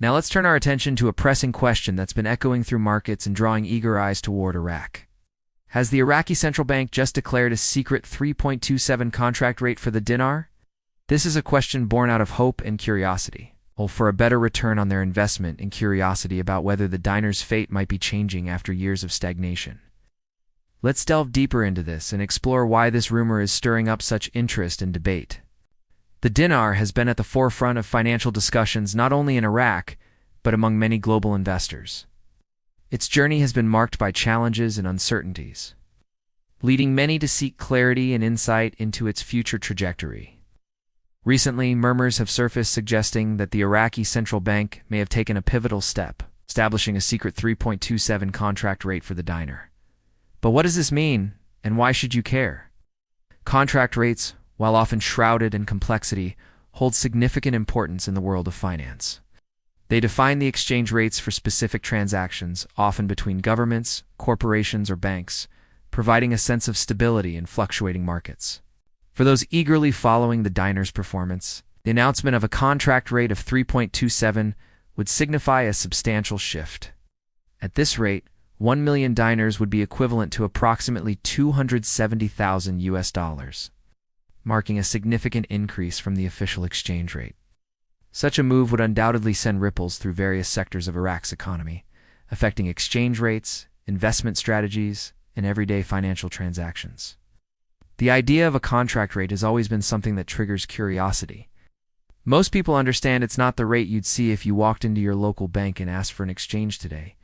Now let's turn our attention to a pressing question that's been echoing through markets and drawing eager eyes toward Iraq. Has the Iraqi central bank just declared a secret 3.27 contract rate for the dinar? This is a question born out of hope and curiosity, for a better return on their investment and curiosity about whether the dinar's fate might be changing after years of stagnation. Let's delve deeper into this and explore why this rumor is stirring up such interest and debate. The dinar has been at the forefront of financial discussions not only in Iraq, but among many global investors. Its journey has been marked by challenges and uncertainties, leading many to seek clarity and insight into its future trajectory. Recently, murmurs have surfaced suggesting that the Iraqi central bank may have taken a pivotal step, establishing a secret 3.27 contract rate for the dinar. But what does this mean, and why should you care? Contract rates, while often shrouded in complexity, hold significant importance in the world of finance. They define the exchange rates for specific transactions, often between governments, corporations, or banks, providing a sense of stability in fluctuating markets. For those eagerly following the dinar's performance, the announcement of a contract rate of 3.27 would signify a substantial shift. At this rate, 1 million dinars would be equivalent to approximately $270,000, marking a significant increase from the official exchange rate. Such a move would undoubtedly send ripples through various sectors of Iraq's economy, affecting exchange rates, investment strategies, and everyday financial transactions. The idea of a contract rate has always been something that triggers curiosity. Most people understand it's not the rate you'd see if you walked into your local bank and asked for an exchange today.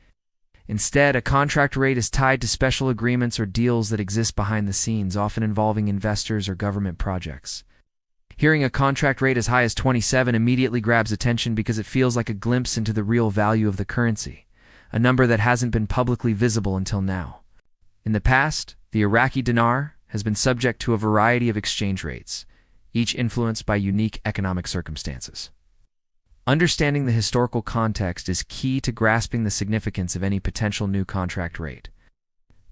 Instead, a contract rate is tied to special agreements or deals that exist behind the scenes, often involving investors or government projects. Hearing a contract rate as high as 27 immediately grabs attention because it feels like a glimpse into the real value of the currency, a number that hasn't been publicly visible until now. In the past, the Iraqi dinar has been subject to a variety of exchange rates, each influenced by unique economic circumstances. Understanding the historical context is key to grasping the significance of any potential new contract rate.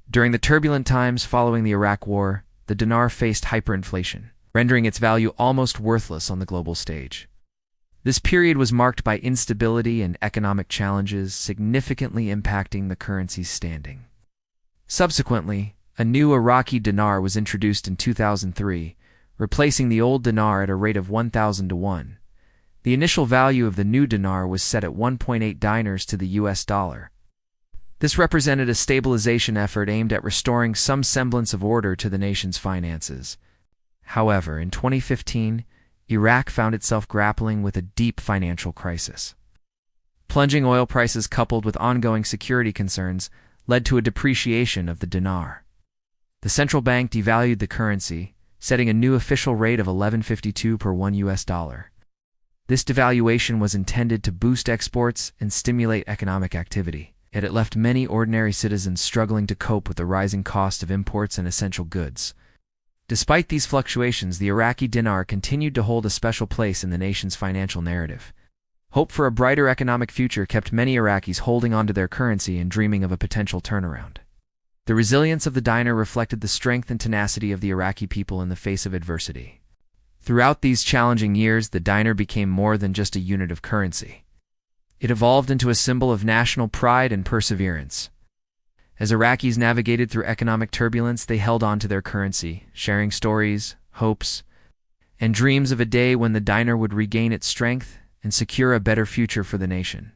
During the turbulent times following the Iraq War, the dinar faced hyperinflation, rendering its value almost worthless on the global stage. This period was marked by instability and economic challenges, significantly impacting the currency's standing. Subsequently, a new Iraqi dinar was introduced in 2003, replacing the old dinar at a rate of 1,000 to 1. The initial value of the new dinar was set at 1.8 dinars to the US dollar. This represented a stabilization effort aimed at restoring some semblance of order to the nation's finances. However, in 2015, Iraq found itself grappling with a deep financial crisis. Plunging oil prices coupled with ongoing security concerns led to a depreciation of the dinar. The central bank devalued the currency, setting a new official rate of 11.52 per $1. This devaluation was intended to boost exports and stimulate economic activity, yet it left many ordinary citizens struggling to cope with the rising cost of imports and essential goods. Despite these fluctuations, the Iraqi dinar continued to hold a special place in the nation's financial narrative. Hope for a brighter economic future kept many Iraqis holding onto their currency and dreaming of a potential turnaround. The resilience of the dinar reflected the strength and tenacity of the Iraqi people in the face of adversity. Throughout these challenging years, the dinar became more than just a unit of currency. It evolved into a symbol of national pride and perseverance. As Iraqis navigated through economic turbulence, they held on to their currency, sharing stories, hopes, and dreams of a day when the dinar would regain its strength and secure a better future for the nation.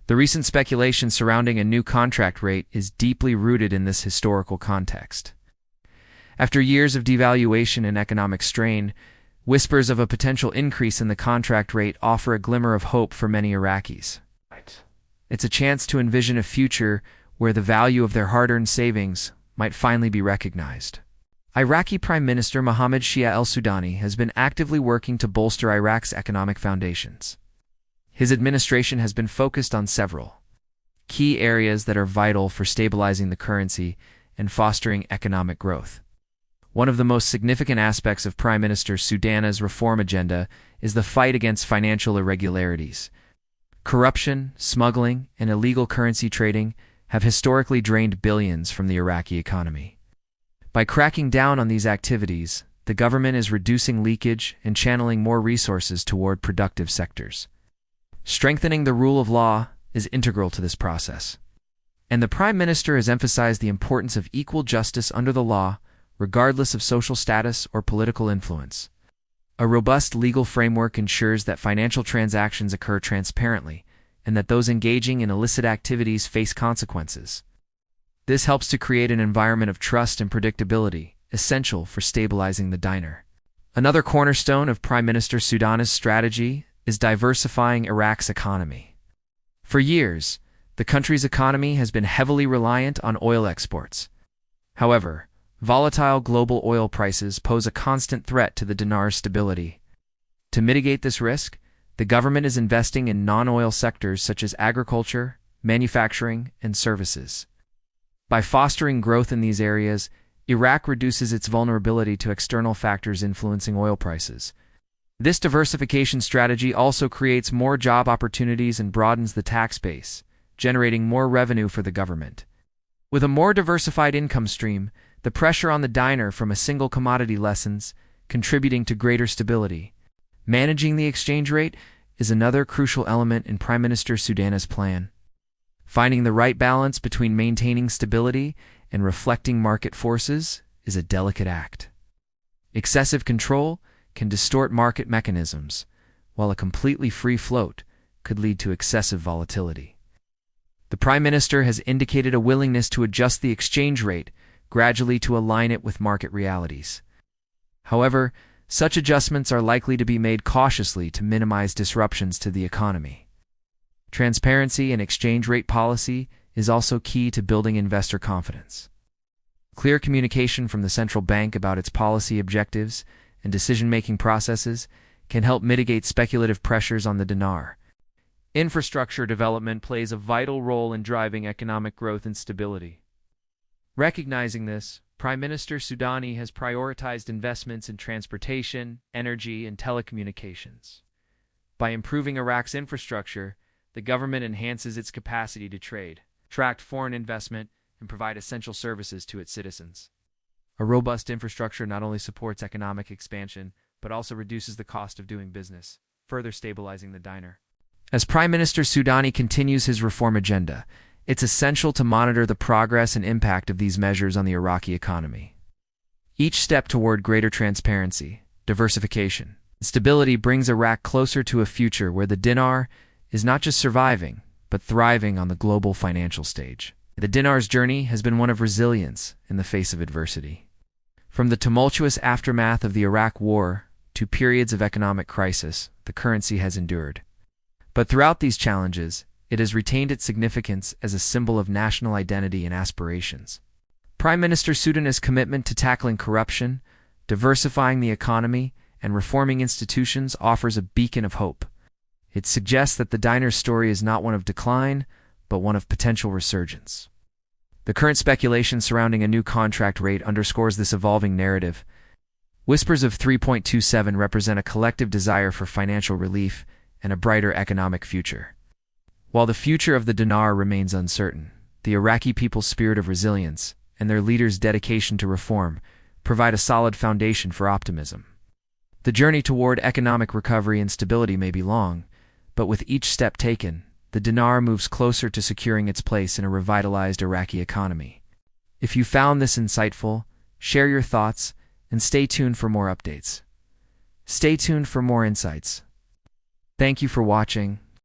The recent speculation surrounding a new contract rate is deeply rooted in this historical context. After years of devaluation and economic strain, whispers of a potential increase in the contract rate offer a glimmer of hope for many Iraqis. It's a chance to envision a future where the value of their hard-earned savings might finally be recognized. Iraqi Prime Minister Mohammed Shia Al-Sudani has been actively working to bolster Iraq's economic foundations. His administration has been focused on several key areas that are vital for stabilizing the currency and fostering economic growth. One of the most significant aspects of Prime Minister Sudani's reform agenda is the fight against financial irregularities. Corruption, smuggling, and illegal currency trading have historically drained billions from the Iraqi economy. By cracking down on these activities, the government is reducing leakage and channeling more resources toward productive sectors. Strengthening the rule of law is integral to this process. And the Prime Minister has emphasized the importance of equal justice under the law, regardless of social status or political influence. A robust legal framework ensures that financial transactions occur transparently and that those engaging in illicit activities face consequences. This helps to create an environment of trust and predictability, essential for stabilizing the dinar. Another cornerstone of Prime Minister Sudani's strategy is diversifying Iraq's economy. For years, the country's economy has been heavily reliant on oil exports. However, volatile global oil prices pose a constant threat to the dinar's stability. To mitigate this risk, the government is investing in non-oil sectors such as agriculture, manufacturing, and services. By fostering growth in these areas, Iraq reduces its vulnerability to external factors influencing oil prices. This diversification strategy also creates more job opportunities and broadens the tax base, generating more revenue for the government. With a more diversified income stream, the pressure on the dinar from a single commodity lessens, contributing to greater stability. Managing the exchange rate is another crucial element in Prime Minister Sudani's plan. Finding the right balance between maintaining stability and reflecting market forces is a delicate act. Excessive control can distort market mechanisms, while a completely free float could lead to excessive volatility. The Prime Minister has indicated a willingness to adjust the exchange rate gradually to align it with market realities. However, such adjustments are likely to be made cautiously to minimize disruptions to the economy. Transparency in exchange rate policy is also key to building investor confidence. Clear communication from the central bank about its policy objectives and decision-making processes can help mitigate speculative pressures on the dinar. Infrastructure development plays a vital role in driving economic growth and stability. Recognizing this, Prime Minister Sudani has prioritized investments in transportation, energy, and telecommunications. By improving Iraq's infrastructure, the government enhances its capacity to trade, attract foreign investment, and provide essential services to its citizens. A robust infrastructure not only supports economic expansion, but also reduces the cost of doing business, further stabilizing the dinar. As Prime Minister Sudani continues his reform agenda, it's essential to monitor the progress and impact of these measures on the Iraqi economy. Each step toward greater transparency, diversification, and stability brings Iraq closer to a future where the dinar is not just surviving, but thriving on the global financial stage. The dinar's journey has been one of resilience in the face of adversity. From the tumultuous aftermath of the Iraq War to periods of economic crisis, the currency has endured. But throughout these challenges, it has retained its significance as a symbol of national identity and aspirations. Prime Minister Sudani's commitment to tackling corruption, diversifying the economy, and reforming institutions offers a beacon of hope. It suggests that the dinar's story is not one of decline, but one of potential resurgence. The current speculation surrounding a new contract rate underscores this evolving narrative. Whispers of 3.27 represent a collective desire for financial relief and a brighter economic future. While the future of the dinar remains uncertain, the Iraqi people's spirit of resilience and their leaders' dedication to reform provide a solid foundation for optimism. The journey toward economic recovery and stability may be long, but with each step taken, the dinar moves closer to securing its place in a revitalized Iraqi economy. If you found this insightful, share your thoughts and stay tuned for more updates. Stay tuned for more insights. Thank you for watching.